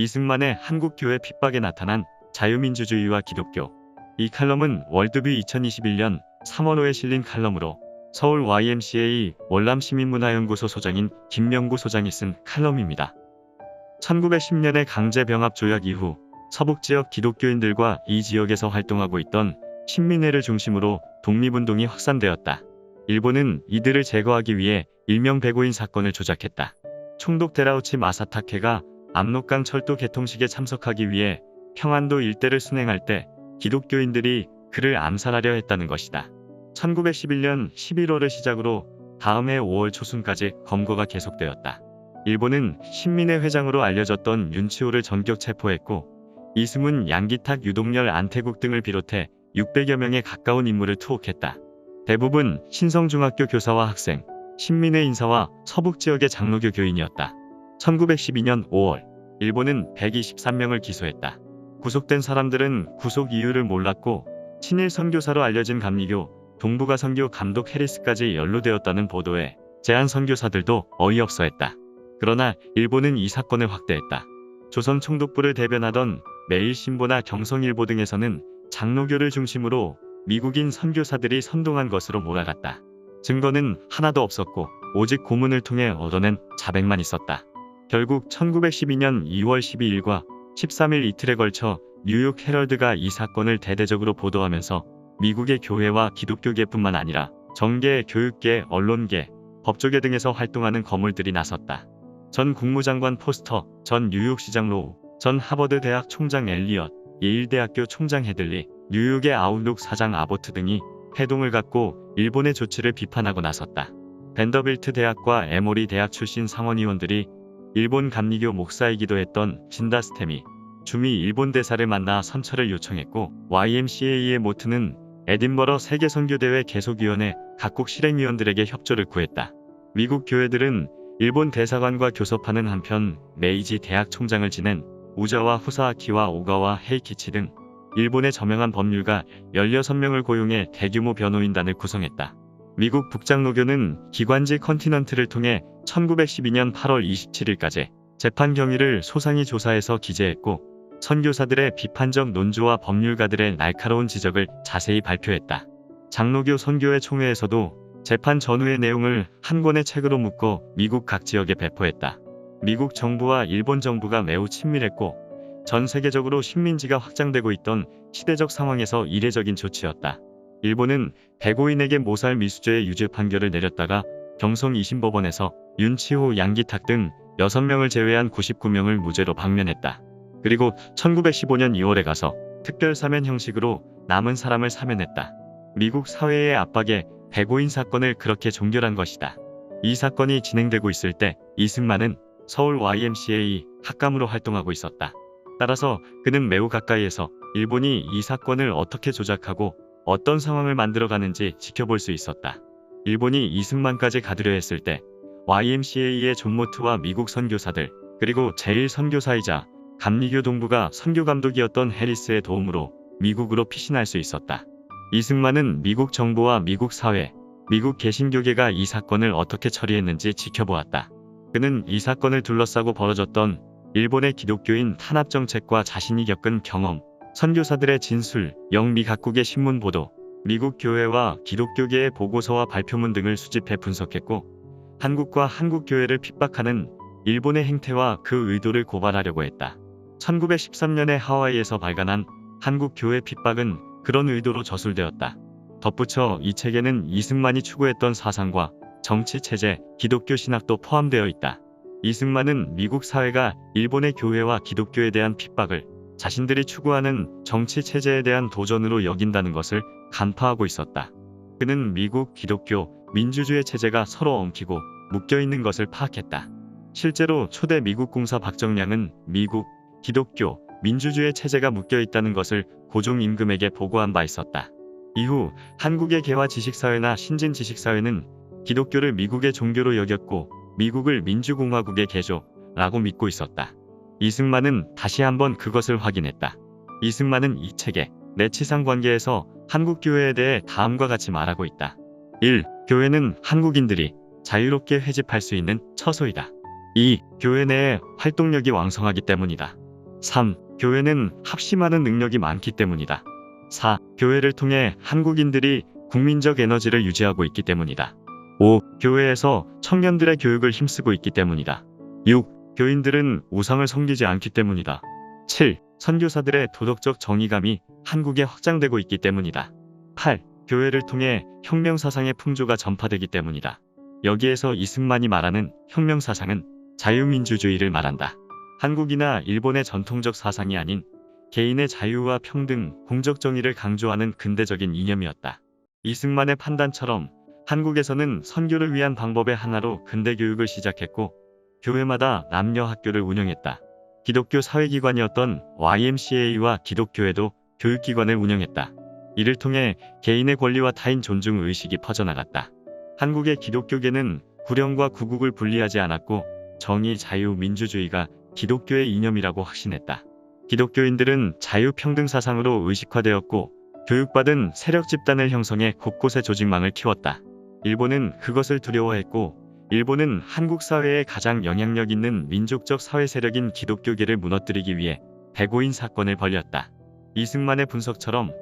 이승만의 한국교회 핍박에 나타난 자유민주주의와 기독교. 이 칼럼은 월드뷰 2021년 3월호에 실린 칼럼으로 서울 YMCA 월남시민문화연구소 소장인 김명구 소장이 쓴 칼럼입니다. 1910년의 강제병합 조약 이후 서북지역 기독교인들과 이 지역에서 활동하고 있던 신민회를 중심으로 독립운동이 확산되었다. 일본은 이들을 제거하기 위해 일명 백오인 사건을 조작했다. 총독 데라우치 마사타케가 압록강 철도 개통식에 참석하기 위해 평안도 일대를 순행할 때 기독교인들이 그를 암살하려 했다는 것이다. 1911년 11월을 시작으로 다음 해 5월 초순까지 검거가 계속되었다. 일본은 신민회 회장으로 알려졌던 윤치호를 전격 체포했고 이승훈, 양기탁, 유동열, 안태국 등을 비롯해 600여 명에 가까운 인물을 투옥했다. 대부분 신성중학교 교사와 학생, 신민회 인사와 서북지역의 장로교 교인이었다. 1912년 5월, 일본은 123명을 기소했다. 구속된 사람들은 구속 이유를 몰랐고 친일 선교사로 알려진 감리교, 동북아 선교 감독 해리스까지 연루되었다는 보도에 제한 선교사들도 어이없어했다. 그러나 일본은 이 사건을 확대했다. 조선 총독부를 대변하던 매일신보나 경성일보 등에서는 장로교를 중심으로 미국인 선교사들이 선동한 것으로 몰아갔다. 증거는 하나도 없었고 오직 고문을 통해 얻어낸 자백만 있었다. 결국 1912년 2월 12일과 13일 이틀에 걸쳐 뉴욕 헤럴드가 이 사건을 대대적으로 보도하면서 미국의 교회와 기독교계뿐만 아니라 정계, 교육계, 언론계, 법조계 등에서 활동하는 거물들이 나섰다. 전 국무장관 포스터, 전 뉴욕시장 로우, 전 하버드 대학 총장 엘리엇, 예일대학교 총장 헤들리, 뉴욕의 아웃룩 사장 아보트 등이 회동을 갖고 일본의 조치를 비판하고 나섰다. 벤더빌트 대학과 에모리 대학 출신 상원의원들이 일본 감리교 목사이기도 했던 진다스테미 주미 일본 대사를 만나 선처를 요청했고 YMCA의 모트는 에딘버러 세계선교대회 개속위원회 각국 실행위원들에게 협조를 구했다. 미국 교회들은 일본 대사관과 교섭하는 한편 메이지 대학 총장을 지낸 우자와 후사아키와 오가와 헤이키치 등 일본의 저명한 법률가 16명을 고용해 대규모 변호인단을 구성했다. 미국 북장로교는 기관지 컨티넌트를 통해 1912년 8월 27일까지 재판 경위를 소상히 조사해서 기재했고 선교사들의 비판적 논조와 법률가들의 날카로운 지적을 자세히 발표했다. 장로교 선교회 총회에서도 재판 전후의 내용을 한 권의 책으로 묶어 미국 각 지역에 배포했다. 미국 정부와 일본 정부가 매우 친밀했고 전 세계적으로 식민지가 확장되고 있던 시대적 상황에서 이례적인 조치였다. 일본은 백오인에게 모살 미수죄의 유죄 판결을 내렸다가 경성 2심 법원에서 윤치호, 양기탁 등 6명을 제외한 99명을 무죄로 방면했다. 그리고 1915년 2월에 가서 특별 사면 형식으로 남은 사람을 사면했다. 미국 사회의 압박에 백오인 사건을 그렇게 종결한 것이다. 이 사건이 진행되고 있을 때 이승만은 서울 YMCA 학감으로 활동하고 있었다. 따라서 그는 매우 가까이에서 일본이 이 사건을 어떻게 조작하고 어떤 상황을 만들어가는지 지켜볼 수 있었다. 일본이 이승만까지 가두려 했을 때 YMCA의 존 모트와 미국 선교사들 그리고 제1선교사이자 감리교 동부가 선교감독이었던 해리스의 도움으로 미국으로 피신할 수 있었다. 이승만은 미국 정부와 미국 사회, 미국 개신교계가 이 사건을 어떻게 처리했는지 지켜보았다. 그는 이 사건을 둘러싸고 벌어졌던 일본의 기독교인 탄압 정책과 자신이 겪은 경험, 선교사들의 진술, 영미 각국의 신문 보도, 미국 교회와 기독교계의 보고서와 발표문 등을 수집해 분석했고 한국과 한국교회를 핍박하는 일본의 행태와 그 의도를 고발하려고 했다. 1913년에 하와이에서 발간한 한국교회 핍박은 그런 의도로 저술되었다. 덧붙여 이 책에는 이승만이 추구했던 사상과 정치 체제, 기독교 신학도 포함되어 있다. 이승만은 미국 사회가 일본의 교회와 기독교에 대한 핍박을 자신들이 추구하는 정치 체제에 대한 도전으로 여긴다는 것을 간파하고 있었다. 그는 미국 기독교, 민주주의 체제가 서로 엉키고 묶여있는 것을 파악했다. 실제로 초대 미국 공사 박정량은 미국, 기독교, 민주주의 체제가 묶여있다는 것을 고종 임금에게 보고한 바 있었다. 이후 한국의 개화 지식사회나 신진 지식사회는 기독교를 미국의 종교로 여겼고 미국을 민주공화국의 개조라고 믿고 있었다. 이승만은 다시 한번 그것을 확인했다. 이승만은 이 책에 내치상관계에서 한국교회에 대해 다음과 같이 말하고 있다. 1. 교회는 한국인들이 자유롭게 회집할 수 있는 처소이다. 2. 교회 내에 활동력이 왕성하기 때문이다. 3. 교회는 합심하는 능력이 많기 때문이다. 4. 교회를 통해 한국인들이 국민적 에너지를 유지하고 있기 때문이다. 5. 교회에서 청년들의 교육을 힘쓰고 있기 때문이다. 6. 교인들은 우상을 섬기지 않기 때문이다. 7. 선교사들의 도덕적 정의감이 한국에 확장되고 있기 때문이다. 8. 교회를 통해 혁명사상의 풍조가 전파되기 때문이다. 여기에서 이승만이 말하는 혁명사상은 자유민주주의를 말한다. 한국이나 일본의 전통적 사상이 아닌 개인의 자유와 평등, 공적 정의를 강조하는 근대적인 이념이었다. 이승만의 판단처럼 한국에서는 선교를 위한 방법의 하나로 근대교육을 시작했고 교회마다 남녀 학교를 운영했다. 기독교 사회기관이었던 YMCA와 기독교회도 교육기관을 운영했다. 이를 통해 개인의 권리와 타인 존중 의식이 퍼져나갔다. 한국의 기독교계는 구령과 구국을 분리하지 않았고 정의, 자유, 민주주의가 기독교의 이념이라고 확신했다. 기독교인들은 자유평등 사상으로 의식화되었고 교육받은 세력 집단을 형성해 곳곳에 조직망을 키웠다. 일본은 그것을 두려워했고 일본은 한국 사회에 가장 영향력 있는 민족적 사회 세력인 기독교계를 무너뜨리기 위해 백오인 사건을 벌였다. 이승만의 분석처럼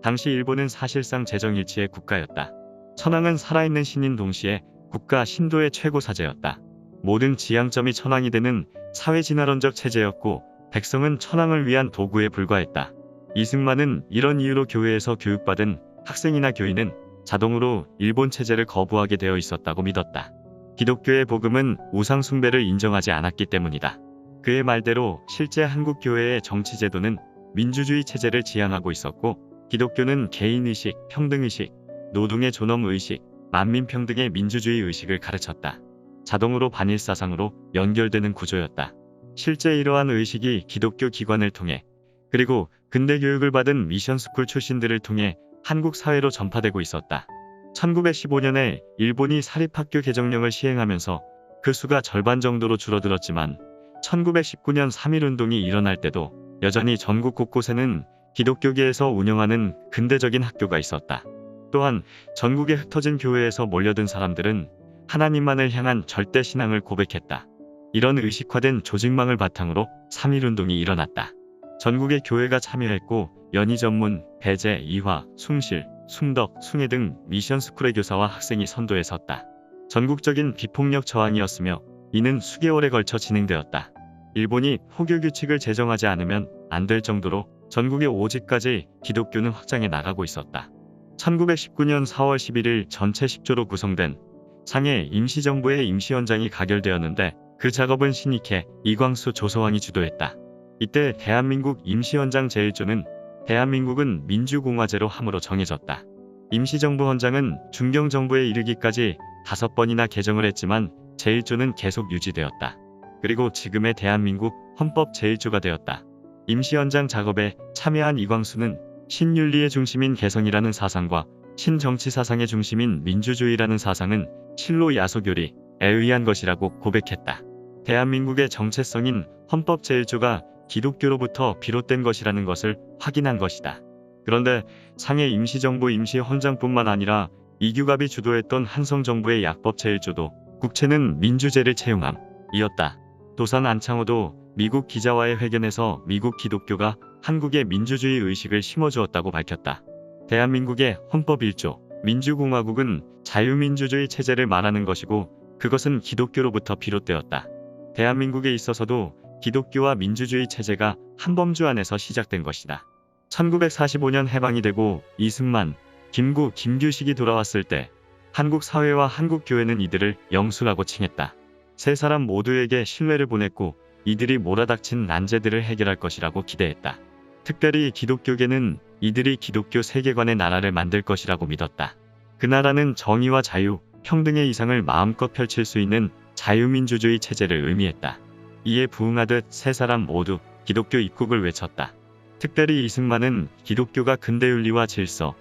당시 일본은 사실상 재정일치의 국가였다. 천황은 살아있는 신인 동시에 국가 신도의 최고 사제였다. 모든 지향점이 천황이 되는 사회진화론적 체제였고 백성은 천황을 위한 도구에 불과했다. 이승만은 이런 이유로 교회에서 교육받은 학생이나 교인은 자동으로 일본 체제를 거부하게 되어 있었다고 믿었다. 기독교의 복음은 우상 숭배를 인정하지 않았기 때문이다. 그의 말대로 실제 한국 교회의 정치 제도는 민주주의 체제를 지향하고 있었고 기독교는 개인의식, 평등의식, 노동의 존엄의식, 만민평등의 민주주의 의식을 가르쳤다. 자동으로 반일사상으로 연결되는 구조였다. 실제 이러한 의식이 기독교 기관을 통해 그리고 근대 교육을 받은 미션스쿨 출신들을 통해 한국 사회로 전파되고 있었다. 1915년에 일본이 사립학교 개정령을 시행하면서 그 수가 절반 정도로 줄어들었지만 1919년 3.1운동이 일어날 때도 여전히 전국 곳곳에는 기독교계에서 운영하는 근대적인 학교가 있었다. 또한 전국에 흩어진 교회에서 몰려든 사람들은 하나님만을 향한 절대 신앙을 고백했다. 이런 의식화된 조직망을 바탕으로 3.1운동이 일어났다. 전국의 교회가 참여했고 연희 전문, 배제, 이화, 숭실, 숭덕, 숭회 등 미션스쿨의 교사와 학생이 선도에 섰다. 전국적인 비폭력 저항이었으며 이는 수개월에 걸쳐 진행되었다. 일본이 포교 규칙을 제정하지 않으면 안 될 정도로 전국의 5지까지 기독교는 확장해 나가고 있었다. 1919년 4월 11일 전체 10조로 구성된 상해 임시정부의 임시원장이 가결되었는데 그 작업은 신익혜, 이광수 조서왕이 주도했다. 이때 대한민국 임시원장 제1조는 대한민국은 민주공화제로 함으로 정해졌다. 임시정부 헌장은 중경정부에 이르기까지 5번이나 개정을 했지만 제1조는 계속 유지되었다. 그리고 지금의 대한민국 헌법 제1조가 되었다. 임시헌장 작업에 참여한 이광수는 신윤리의 중심인 개성이라는 사상과 신정치사상의 중심인 민주주의라는 사상은 실로 야소교리에 의한 것이라고 고백했다. 대한민국의 정체성인 헌법 제1조가 기독교로부터 비롯된 것이라는 것을 확인한 것이다. 그런데 상해 임시정부 임시헌장뿐만 아니라 이규갑이 주도했던 한성정부의 약법 제1조도 국채는 민주제를 채용함이었다. 도산 안창호도 미국 기자와의 회견에서 미국 기독교가 한국의 민주주의 의식을 심어주었다고 밝혔다. 대한민국의 헌법 1조 민주공화국은 자유민주주의 체제를 말하는 것이고 그것은 기독교로부터 비롯되었다. 대한민국에 있어서도 기독교와 민주주의 체제가 한 범주 안에서 시작된 것이다. 1945년 해방이 되고 이승만, 김구, 김규식이 돌아왔을 때 한국 사회와 한국 교회는 이들을 영수라고 칭했다. 세 사람 모두에게 신뢰를 보냈고 이들이 몰아닥친 난제들을 해결할 것이라고 기대했다. 특별히 기독교계는 이들이 기독교 세계관의 나라를 만들 것이라고 믿었다. 그 나라는 정의와 자유, 평등의 이상을 마음껏 펼칠 수 있는 자유민주주의 체제를 의미했다. 이에 부응하듯 세 사람 모두 기독교 입국을 외쳤다. 특별히 이승만은 기독교가 근대윤리와 질서,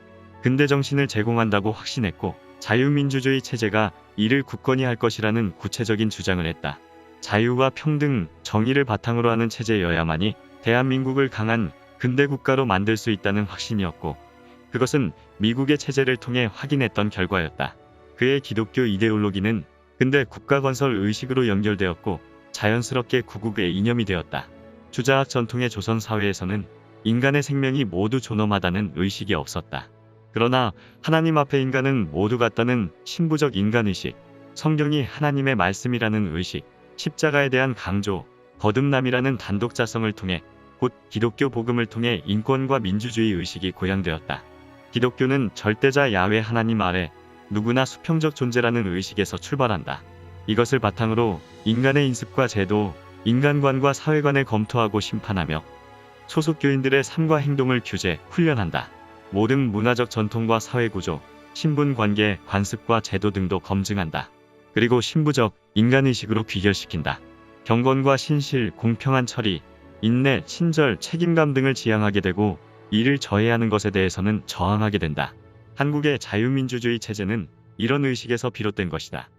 근대정신을 제공한다고 확신했고 자유민주주의 체제가 이를 굳건히 할 것이라는 구체적인 주장을 했다. 자유와 평등, 정의를 바탕으로 하는 체제여야만이 대한민국을 강한 근대국가로 만들 수 있다는 확신이었고 그것은 미국의 체제를 통해 확인했던 결과였다. 그의 기독교 이데올로기는 근대 국가 건설 의식으로 연결되었고 자연스럽게 구국의 이념이 되었다. 주자학 전통의 조선 사회에서는 인간의 생명이 모두 존엄하다는 의식이 없었다. 그러나 하나님 앞에 인간은 모두 같다는 신부적 인간의식, 성경이 하나님의 말씀이라는 의식, 십자가에 대한 강조, 거듭남이라는 단독자성을 통해 곧 기독교 복음을 통해 인권과 민주주의 의식이 고양되었다. 기독교는 절대자 야훼 하나님 아래 누구나 수평적 존재라는 의식에서 출발한다. 이것을 바탕으로 인간의 인습과 제도, 인간관과 사회관을 검토하고 심판하며 소속 교인들의 삶과 행동을 규제, 훈련한다. 모든 문화적 전통과 사회구조, 신분관계, 관습과 제도 등도 검증한다. 그리고 신부적 인간의식으로 귀결시킨다. 경건과 신실, 공평한 처리, 인내, 친절, 책임감 등을 지향하게 되고 이를 저해하는 것에 대해서는 저항하게 된다. 한국의 자유민주주의 체제는 이런 의식에서 비롯된 것이다.